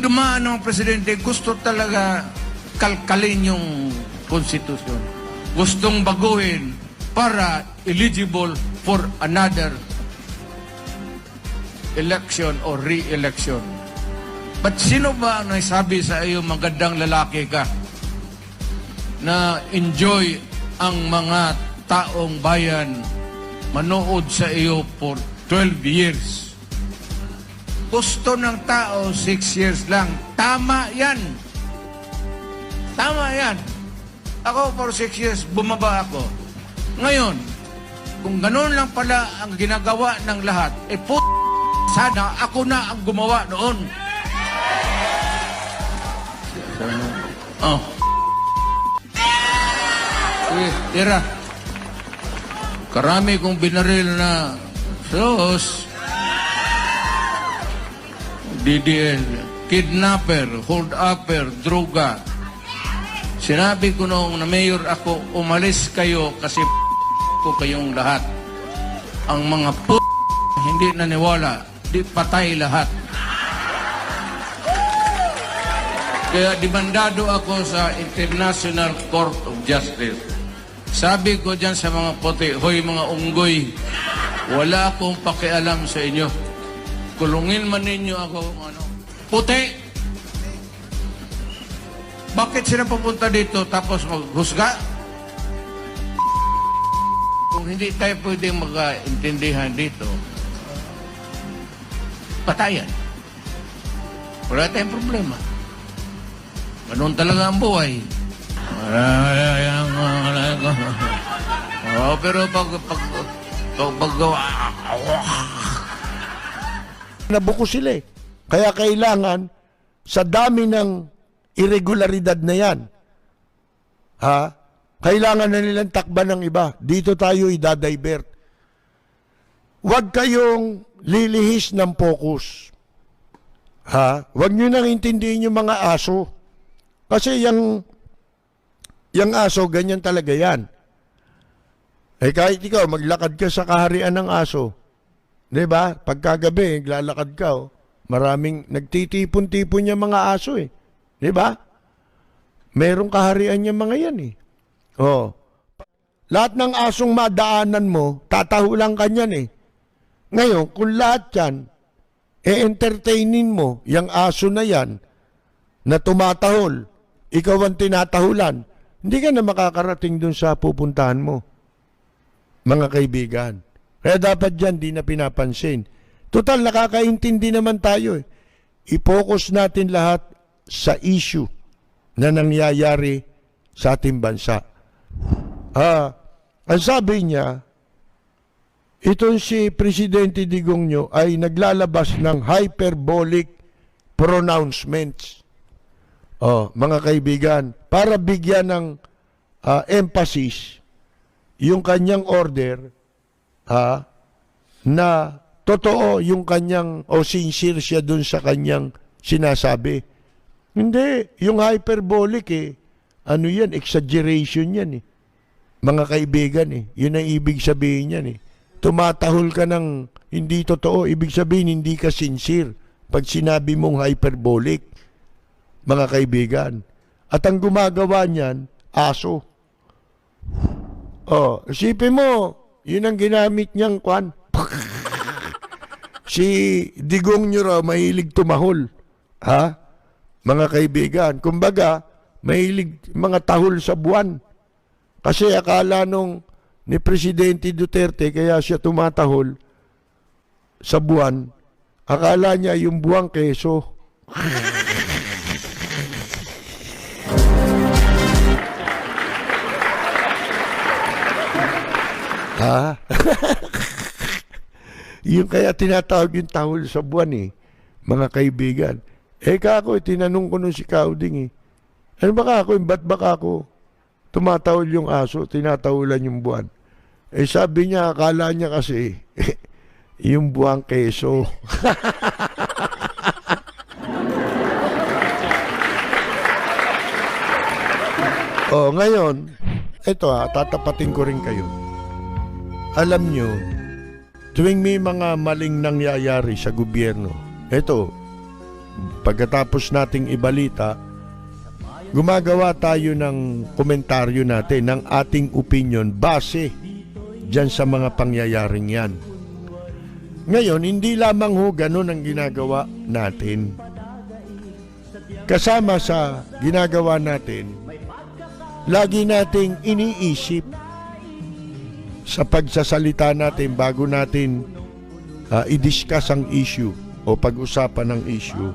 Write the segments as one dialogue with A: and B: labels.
A: dumaan ng presidente, gusto talaga kalkalin yung konstitusyon. Gustong baguhin para eligible for another election or re-election. But sino ba ang nagsabi sa iyo, magandang lalaki ka, na enjoy ang mga taong bayan manood sa iyo for 12 years? Gusto ng tao 6 years lang. Tama yan. Tama yan. Ako for 6 years, bumaba ako. Ngayon, kung ganoon lang pala ang ginagawa ng lahat, sana ako na ang gumawa noon. Oh. Sige, tira. Karami kong binaril na sos. DDL, kidnapper, hold-upper, droga. Sinabi ko noong na mayor ako, umalis kayo kasi ko kayong lahat. Ang mga hindi naniwala, di patay lahat. Kaya demandado ako sa International Court of Justice. Sabi ko dyan sa mga puti, hoy mga unggoy, wala akong pakialam sa inyo. Kulungin man ninyo ako, puti. Bakit sila pupunta dito tapos maghusga? Kung hindi tayo pwedeng magkaintindihan dito, patayan. Wala tayong problema. Ganun talaga ang buhay. Oh, pero pag
B: nabuko sila eh. Kaya kailangan sa dami ng irregularidad na yan, kailangan na nilang takban ng iba. Dito tayo idadivert. Huwag kayong lilihis ng focus. Huwag nyo nang intindihin yung mga aso. Kasi yung aso, ganyan talaga yan. Eh kahit ikaw, maglakad ka sa kaharian ng aso. Diba? Pagkagabi, naglalakad ka, maraming nagtitipon-tipon yung mga aso eh. Diba? Merong kaharian yung mga yan eh. Oh. Lahat ng asong madaanan mo, tatahulan ka niyan eh. Ngayon, kung lahat yan, entertainin mo yung aso na yan na tumatahol, ikaw ang tinatahulan, hindi ka na makakarating dun sa pupuntahan mo, mga kaibigan. Kaya dapat dyan, di na pinapansin. Total, nakakaintindi naman tayo eh. I-focus natin lahat sa issue na nangyayari sa ating bansa. Ang sabi niya, itong si Presidente Digongyo ay naglalabas ng hyperbolic pronouncements. Mga kaibigan, para bigyan ng emphasis yung kanyang order, na totoo yung kanyang, o sincere siya dun sa kanyang sinasabi. Hindi, yung hyperbolic ano yan, exaggeration yan mga kaibigan yun ang ibig sabihin yan Tumatahol ka ng hindi totoo, ibig sabihin hindi ka sincere pag sinabi mong hyperbolic, mga kaibigan. At ang gumagawa niyan, aso. Isipin mo, yun ang ginamit niyang kwan. Si Digongyo raw, mahilig tumahol. Mga kaibigan. Kumbaga, mahilig mga tahol sa buwan. Kasi akala nung ni Presidente Duterte, kaya siya tumatahol sa buwan, akala niya yung buwang keso. Yung kaya tinatawag yung tahol sa buwan mga kaibigan. Kako, tinanong ko nung si Kauding ano ba kako, ba't ba kako tumatahol yung aso, tinatahulan yung buwan? Sabi niya, akala niya kasi yung buwang keso. Ngayon, ito tatapatin ko rin kayo. Alam nyo, tuwing may mga maling nangyayari sa gobyerno, ito, pagkatapos nating ibalita, gumagawa tayo ng komentaryo natin, ng ating opinion base dyan sa mga pangyayaring yan. Ngayon, hindi lamang ho ganun ang ginagawa natin. Kasama sa ginagawa natin, lagi nating iniisip sa pagsasalita natin bago natin i-discuss ang issue o pag-usapan ng issue.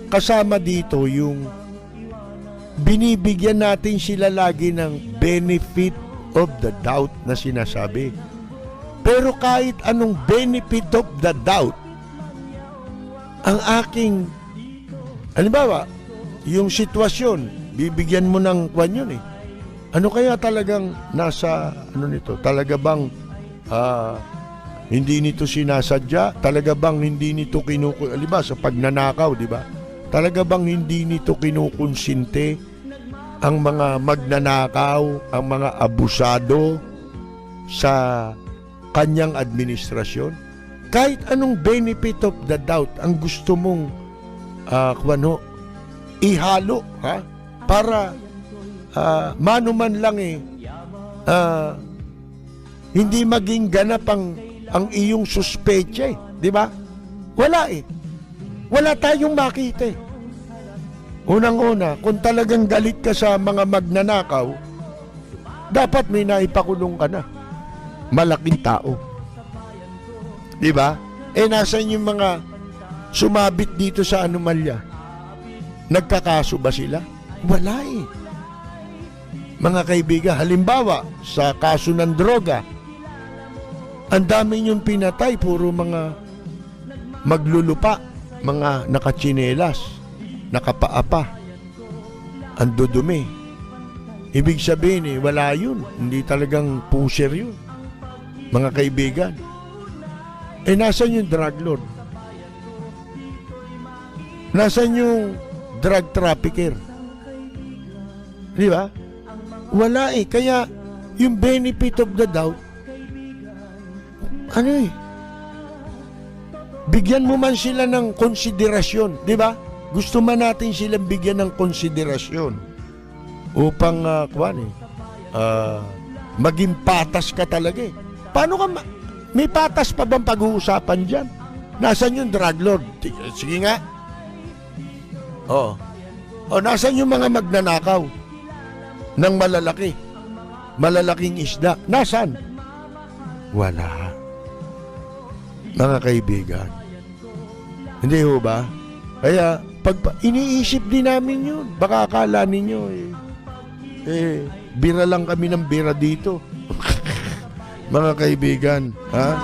B: Kasama dito yung binibigyan natin sila lagi ng benefit of the doubt na sinasabi. Pero kahit anong benefit of the doubt, ang aking, halimbawa, yung sitwasyon, bibigyan mo ng kwan yun eh. Ano kaya talagang nasa, ano nito, talaga bang hindi nito sinasadya? Talaga bang hindi nito halimbawa sa pagnanakaw, di ba? Talaga bang hindi nito kinukonsinte ang mga magnanakaw, ang mga abusado sa kanyang administrasyon? Kahit anong benefit of the doubt ang gusto mong ihalo, ha? Para manuman lang hindi maging ganap ang iyong suspecha, di ba? Wala eh. Wala tayong makita eh. Unang-una, kung talagang galit ka sa mga magnanakaw, dapat may naipakulong ka na. Malaking tao. Di ba? Nasaan yung mga sumabit dito sa anomalya? Nagkakaso ba sila? Wala eh. Mga kaibigan, halimbawa, sa kaso ng droga, ang dami niyong pinatay, puro mga maglulupa, mga nakatsinelas, nakapaapa, ang dudumi. Ibig sabihin wala yun. Hindi talagang pusher yun. Mga kaibigan. Nasaan yung drug lord? Nasaan yung drug trafficker? Di ba? Wala eh. Kaya, yung benefit of the doubt, bigyan mo man sila ng konsiderasyon, di ba? Gusto man natin silang bigyan ng konsiderasyon upang maging patas ka talaga eh. Paano ka may patas pa bang pag-uusapan dyan? Nasaan yung drug lord? Sige nga. Nasaan yung mga magnanakaw ng malalaking isda? Nasaan? Wala. Mga kaibigan, hindi ho ba? Kaya iniisip din namin yun. Baka akala ninyo bira lang kami ng bira dito. Mga kaibigan, ha?